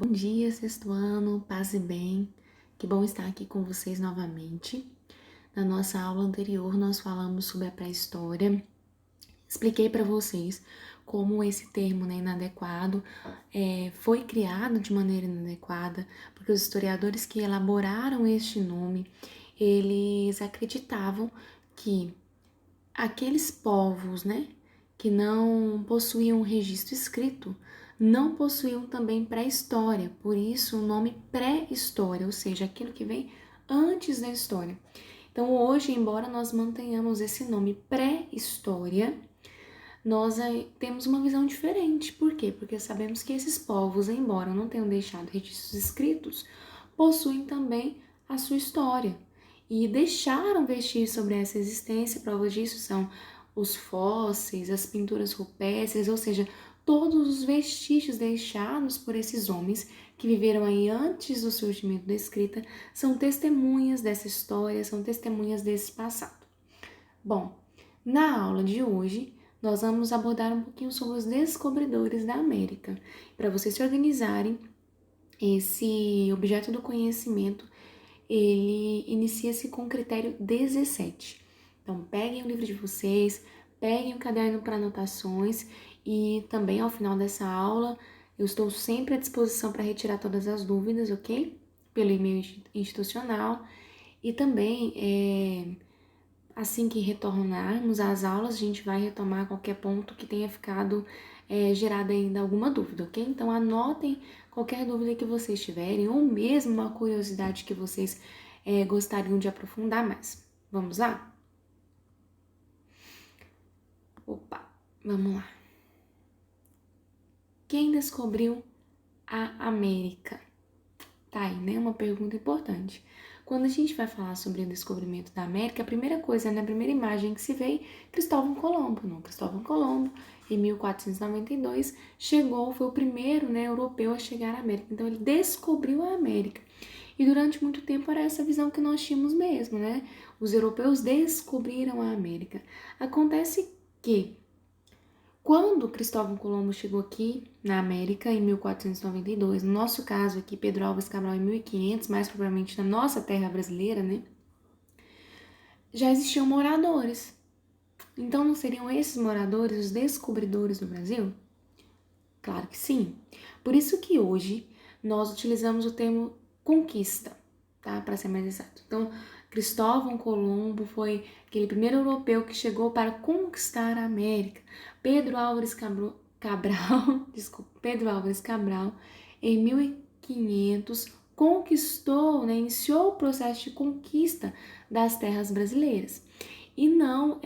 Bom dia, sexto ano, paz e bem. Que bom estar aqui com vocês novamente. Na nossa aula anterior, nós falamos sobre a pré-história. Expliquei para vocês como esse termo, inadequado foi criado de maneira inadequada, porque os historiadores que elaboraram este nome, eles acreditavam que aqueles povos, que não possuíam um registro escrito, não possuíam também pré-história, por isso o nome pré-história, ou seja, aquilo que vem antes da história. Então hoje, embora nós mantenhamos esse nome pré-história, nós temos uma visão diferente. Por quê? Porque sabemos que esses povos, embora não tenham deixado registros escritos, possuem também a sua história e deixaram vestígios sobre essa existência. Provas disso são os fósseis, as pinturas rupestres, ou seja, todos os vestígios deixados por esses homens que viveram aí antes do surgimento da escrita são testemunhas dessa história, são testemunhas desse passado. Bom, na aula de hoje, nós vamos abordar um pouquinho sobre os descobridores da América. Para vocês se organizarem, esse objeto do conhecimento, ele inicia-se com o critério 17. Então, peguem o livro de vocês, peguem o caderno para anotações e também ao final dessa aula, eu estou sempre à disposição para retirar todas as dúvidas, ok? Pelo e-mail institucional e também assim que retornarmos às aulas, a gente vai retomar qualquer ponto que tenha ficado gerada ainda alguma dúvida, ok? Então anotem qualquer dúvida que vocês tiverem, ou mesmo uma curiosidade que vocês gostariam de aprofundar mais. Vamos lá? Opa, vamos lá. Quem descobriu a América? Tá aí, né? Uma pergunta importante. Quando a gente vai falar sobre o descobrimento da América, a primeira coisa, a primeira imagem que se vê, Cristóvão Colombo. Não, Cristóvão Colombo, em 1492, chegou, foi o primeiro, europeu a chegar à América. Então, ele descobriu a América. E durante muito tempo era essa visão que nós tínhamos mesmo, né? Os europeus descobriram a América. Acontece que quando Cristóvão Colombo chegou aqui na América em 1492, no nosso caso aqui, Pedro Álvares Cabral em 1500, mais propriamente na nossa terra brasileira, já existiam moradores. Então não seriam esses moradores os descobridores do Brasil? Claro que sim. Por isso que hoje nós utilizamos o termo conquista, tá? Para ser mais exato. Então, Cristóvão Colombo foi aquele primeiro europeu que chegou para conquistar a América. Pedro Álvares Cabral, desculpa, Pedro Álvares Cabral, em 1500, conquistou, iniciou o processo de conquista das terras brasileiras. E não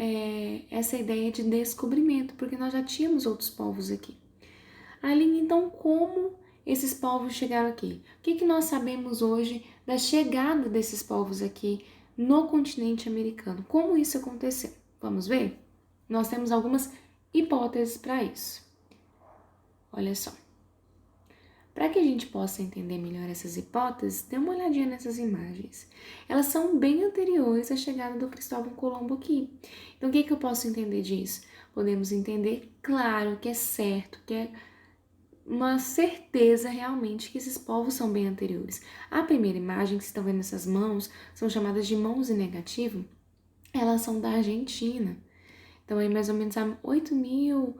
essa ideia de descobrimento, porque nós já tínhamos outros povos aqui. Aline, então como esses povos chegaram aqui? O que nós sabemos hoje da chegada desses povos aqui no continente americano? Como isso aconteceu? Vamos ver? Nós temos algumas hipóteses para isso. Olha só. Para que a gente possa entender melhor essas hipóteses, dê uma olhadinha nessas imagens. Elas são bem anteriores à chegada do Cristóvão Colombo aqui. Então, o que eu posso entender disso? Podemos entender, claro, que é certo, que é uma certeza realmente que esses povos são bem anteriores. A primeira imagem que vocês estão vendo nessas mãos, são chamadas de mãos em negativo, elas são da Argentina. Então, aí mais ou menos há 8.000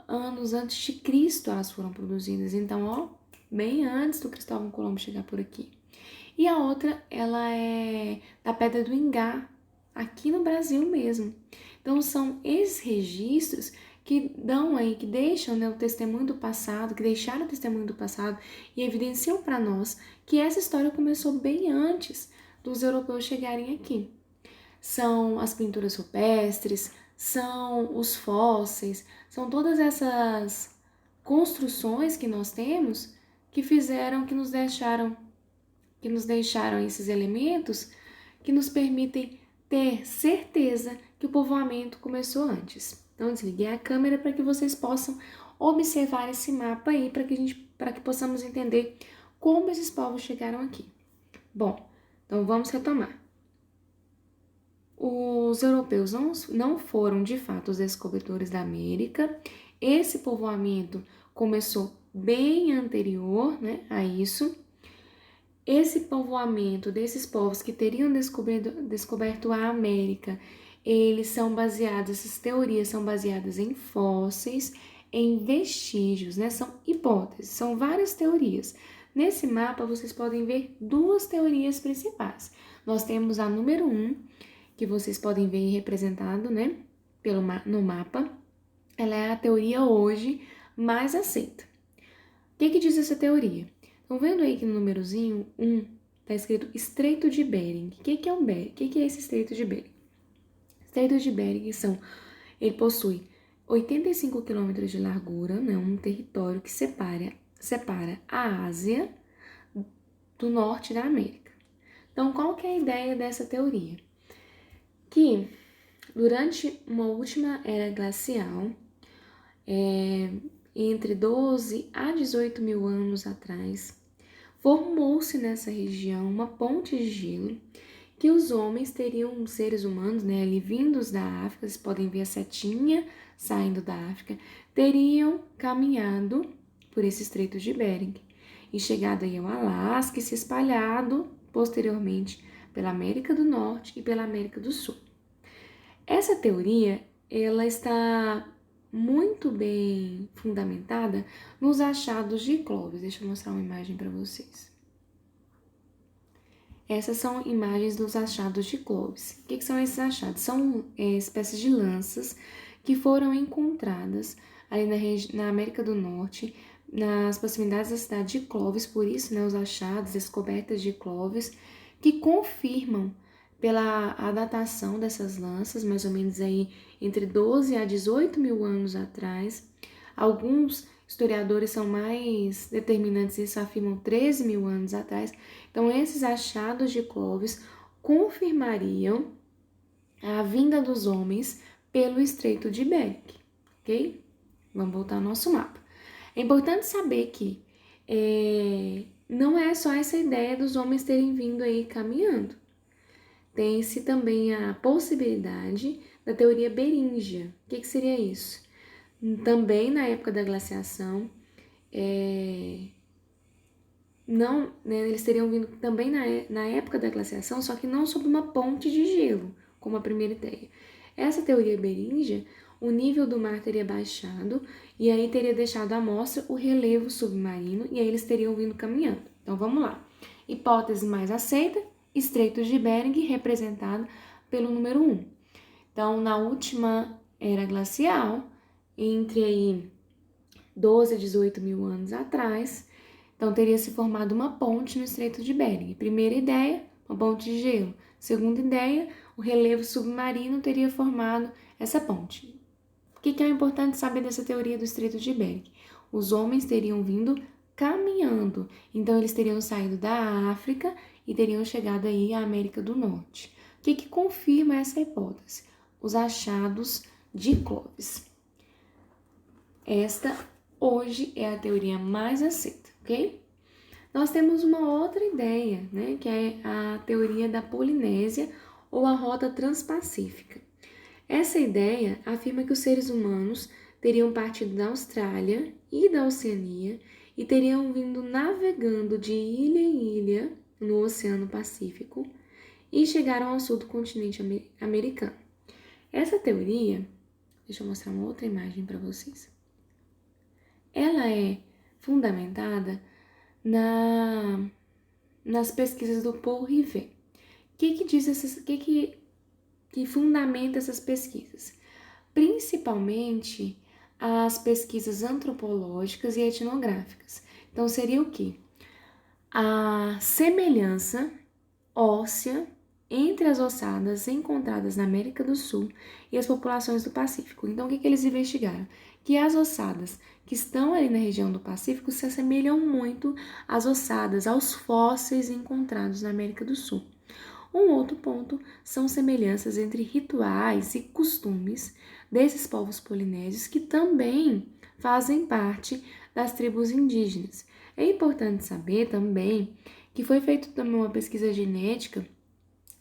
anos antes de Cristo elas foram produzidas. Então, bem antes do Cristóvão Colombo chegar por aqui. E a outra, ela é da Pedra do Ingá, aqui no Brasil mesmo. Então, são esses registros que dão aí, que deixam o testemunho do passado, que deixaram o testemunho do passado e evidenciam para nós que essa história começou bem antes dos europeus chegarem aqui. São as pinturas rupestres, são os fósseis, são todas essas construções que nós temos que fizeram, que nos deixaram esses elementos que nos permitem ter certeza que o povoamento começou antes. Então, desliguei a câmera para que vocês possam observar esse mapa aí, para que possamos entender como esses povos chegaram aqui. Bom, então vamos retomar. Os europeus não foram, de fato, os descobridores da América. Esse povoamento começou bem anterior, né, a isso. Esse povoamento desses povos que teriam descoberto a América, essas teorias são baseadas em fósseis, em vestígios, né? São hipóteses, são várias teorias. Nesse mapa, vocês podem ver duas teorias principais. Nós temos a número 1, que vocês podem ver representado, né, no mapa. Ela é a teoria hoje mais aceita. O que diz essa teoria? Estão vendo aí que no númerozinho 1 está escrito Estreito de Bering. O que é um Bering? O que é esse Estreito de Bering? Estreito de Bering ele possui 85 quilômetros de largura, né, um território que separa a Ásia do norte da América. Então, qual que é a ideia dessa teoria? Que durante uma última era glacial, entre 12 a 18 mil anos atrás, formou-se nessa região uma ponte de gelo que os homens teriam, seres humanos, né, ali vindos da África, vocês podem ver a setinha saindo da África, teriam caminhado por esse Estreito de Bering e chegado aí ao Alasca e se espalhado posteriormente pela América do Norte e pela América do Sul. Essa teoria, ela está muito bem fundamentada nos achados de Clovis. Deixa eu mostrar uma imagem para vocês. Essas são imagens dos achados de Clovis. O que são esses achados? São espécies de lanças que foram encontradas ali na América do Norte, nas proximidades da cidade de Clovis, por isso, né, os achados, descobertas de Clovis, que confirmam pela a datação dessas lanças, mais ou menos aí entre 12 a 18 mil anos atrás. Alguns historiadores são mais determinantes e afirmam 13 mil anos atrás. Então, esses achados de Clovis confirmariam a vinda dos homens pelo Estreito de Bering, ok? Vamos voltar ao nosso mapa. É importante saber que não é só essa ideia dos homens terem vindo aí caminhando. Tem-se também a possibilidade da teoria beríngia. O que seria isso? Também na época da glaciação, não, né, eles teriam vindo também na época da glaciação, só que não sob uma ponte de gelo, como a primeira ideia. Essa teoria beríngia, o nível do mar teria baixado e aí teria deixado à mostra o relevo submarino e aí eles teriam vindo caminhando. Então vamos lá. Hipótese mais aceita, Estreito de Bering, representado pelo número 1. Então, na última era glacial, entre aí 12 a 18 mil anos atrás, então teria se formado uma ponte no Estreito de Bering. Primeira ideia, uma ponte de gelo. Segunda ideia, o relevo submarino teria formado essa ponte. O que é importante saber dessa teoria do Estreito de Bering? Os homens teriam vindo caminhando, então eles teriam saído da África e teriam chegado aí à América do Norte. O que confirma essa hipótese? Os achados de Clovis. Esta hoje é a teoria mais aceita, ok? Nós temos uma outra ideia, né, que é a teoria da Polinésia ou a Rota Transpacífica. Essa ideia afirma que os seres humanos teriam partido da Austrália e da Oceania e teriam vindo navegando de ilha em ilha no Oceano Pacífico e chegaram ao sul do continente americano. Essa teoria, deixa eu mostrar uma outra imagem para vocês. Ela é fundamentada nas pesquisas do Paul Rivet. O que fundamenta essas pesquisas? Principalmente as pesquisas antropológicas e etnográficas. Então, seria o quê? A semelhança óssea entre as ossadas encontradas na América do Sul e as populações do Pacífico. Então, o que eles investigaram? Que as ossadas que estão ali na região do Pacífico se assemelham muito às ossadas, aos fósseis encontrados na América do Sul. Um outro ponto são semelhanças entre rituais e costumes desses povos polinésios que também fazem parte das tribos indígenas. É importante saber também que foi feita também uma pesquisa genética,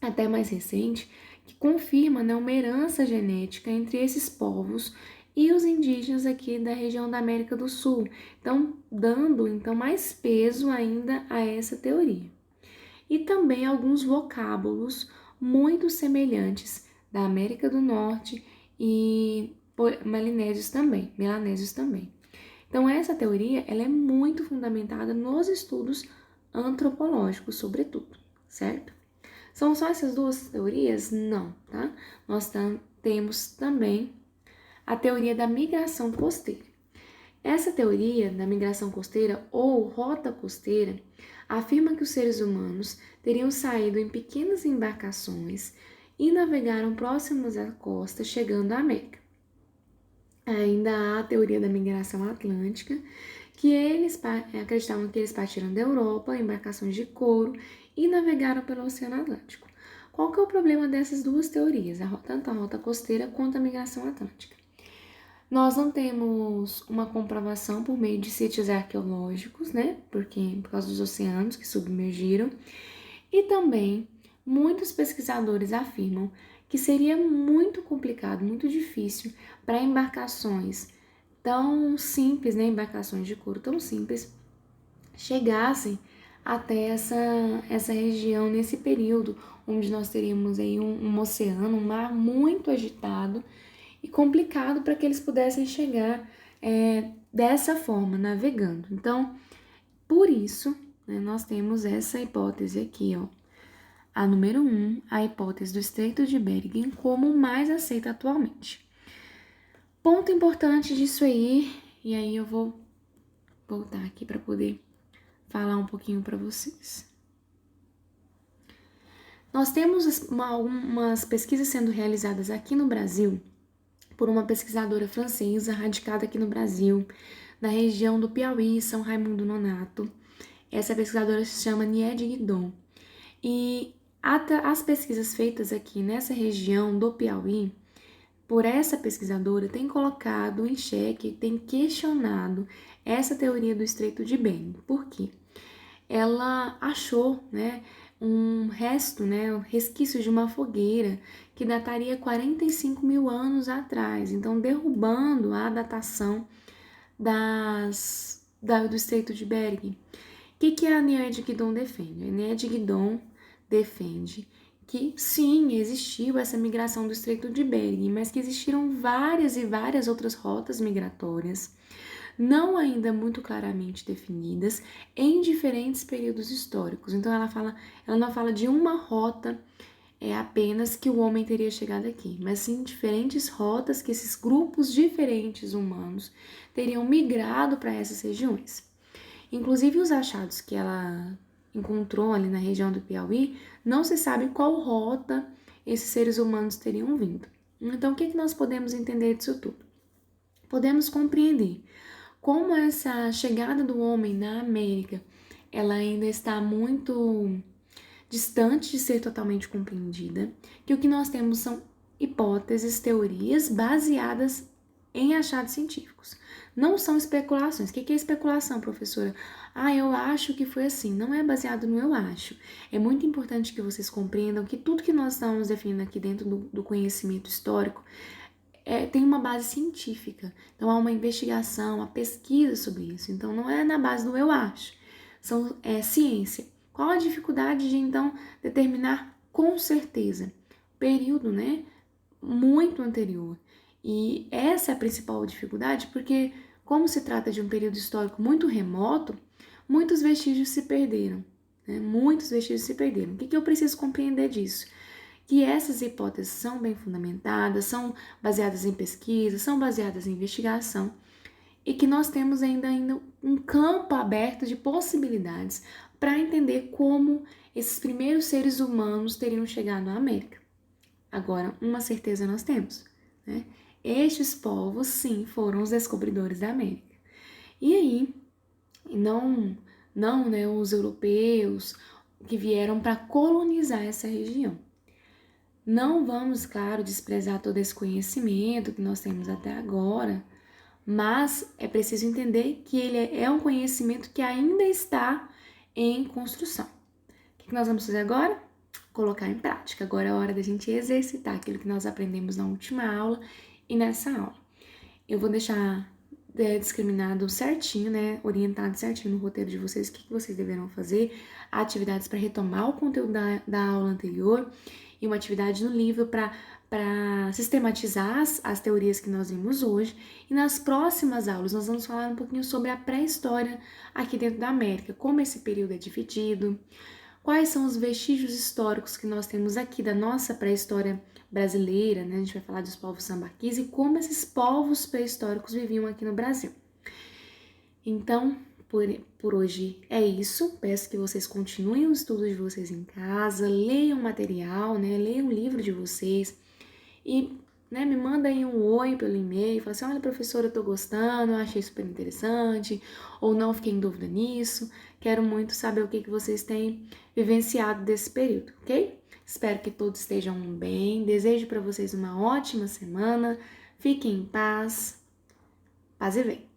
até mais recente, que confirma, né, uma herança genética entre esses povos e os indígenas aqui da região da América do Sul. Então, dando mais peso ainda a essa teoria. E também alguns vocábulos muito semelhantes da América do Norte e melanésios também. Então, essa teoria ela é muito fundamentada nos estudos antropológicos, sobretudo, certo? São só essas duas teorias? Não, tá? Nós temos também a teoria da migração costeira. Essa teoria da migração costeira ou rota costeira afirma que os seres humanos teriam saído em pequenas embarcações e navegaram próximos à costa, chegando à América. Ainda há a teoria da migração atlântica, que eles acreditavam que eles partiram da Europa em embarcações de couro e navegaram pelo Oceano Atlântico. Qual que é o problema dessas duas teorias, tanto a rota costeira quanto a migração atlântica? Nós não temos uma comprovação por meio de sítios arqueológicos, né? Por causa dos oceanos que submergiram. E também muitos pesquisadores afirmam que seria muito complicado, muito difícil para embarcações tão simples, né? Embarcações de couro tão simples, chegassem até essa região nesse período, onde nós teríamos aí um oceano, um mar muito agitado e complicado para que eles pudessem chegar dessa forma, navegando. Então, por isso, né, nós temos essa hipótese aqui, ó. A número 1, a hipótese do Estreito de Bering como mais aceita atualmente. Ponto importante disso aí, e aí eu vou voltar aqui para poder falar um pouquinho para vocês. Nós temos algumas pesquisas sendo realizadas aqui no Brasil por uma pesquisadora francesa radicada aqui no Brasil, na região do Piauí, São Raimundo Nonato. Essa pesquisadora se chama Niede Guidon. E as pesquisas feitas aqui nessa região do Piauí, por essa pesquisadora, tem colocado em xeque, tem questionado essa teoria do Estreito de Bering. Por quê? Ela achou, né, um resto, né, um resquício de uma fogueira que dataria 45 mil anos atrás, então derrubando a datação do Estreito de Bering. O que a Niede Guidon defende? A Niede Guidon defende que sim, existiu essa migração do Estreito de Bering, mas que existiram várias e várias outras rotas migratórias, não ainda muito claramente definidas, em diferentes períodos históricos. Então ela não fala de uma rota apenas que o homem teria chegado aqui, mas sim diferentes rotas que esses grupos diferentes humanos teriam migrado para essas regiões. Inclusive os achados que ela encontrou ali na região do Piauí, não se sabe qual rota esses seres humanos teriam vindo. Então, o que nós podemos entender disso tudo? Podemos compreender como essa chegada do homem na América, ela ainda está muito distante de ser totalmente compreendida, que o que nós temos são hipóteses, teorias baseadas em achados científicos. Não são especulações. O que é especulação, professora? Eu acho que foi assim. Não é baseado no eu acho. É muito importante que vocês compreendam que tudo que nós estamos definindo aqui dentro do conhecimento histórico tem uma base científica. Então, há uma investigação, uma pesquisa sobre isso. Então, não é na base do eu acho. É ciência. Qual a dificuldade de, então, determinar com certeza? Período, né? Muito anterior. E essa é a principal dificuldade, porque como se trata de um período histórico muito remoto, muitos vestígios se perderam, né? Muitos vestígios se perderam. O que eu preciso compreender disso? Que essas hipóteses são bem fundamentadas, são baseadas em pesquisa, são baseadas em investigação, e que nós temos ainda um campo aberto de possibilidades para entender como esses primeiros seres humanos teriam chegado à América. Agora, uma certeza nós temos, né? Estes povos, sim, foram os descobridores da América. E aí, não, né, os europeus que vieram para colonizar essa região. Não vamos, claro, desprezar todo esse conhecimento que nós temos até agora, mas é preciso entender que ele é um conhecimento que ainda está em construção. O que nós vamos fazer agora? Colocar em prática. Agora é a hora da gente exercitar aquilo que nós aprendemos na última aula e nessa aula. Eu vou deixar discriminado certinho, né, orientado certinho no roteiro de vocês, o que vocês deverão fazer, atividades para retomar o conteúdo da aula anterior e uma atividade no livro para sistematizar as teorias que nós vimos hoje. E nas próximas aulas nós vamos falar um pouquinho sobre a pré-história aqui dentro da América, como esse período é dividido, quais são os vestígios históricos que nós temos aqui da nossa pré-história brasileira, né? A gente vai falar dos povos sambaquis e como esses povos pré-históricos viviam aqui no Brasil. Então, por hoje é isso. Peço que vocês continuem os estudos de vocês em casa, leiam o material, né? Leiam o livro de vocês e, né, me manda aí um oi pelo e-mail, fala assim, olha, professora, eu tô gostando, eu achei super interessante, ou não fiquei em dúvida nisso, quero muito saber o que vocês têm vivenciado desse período, ok? Espero que todos estejam bem, desejo para vocês uma ótima semana, fiquem em paz, paz e bem.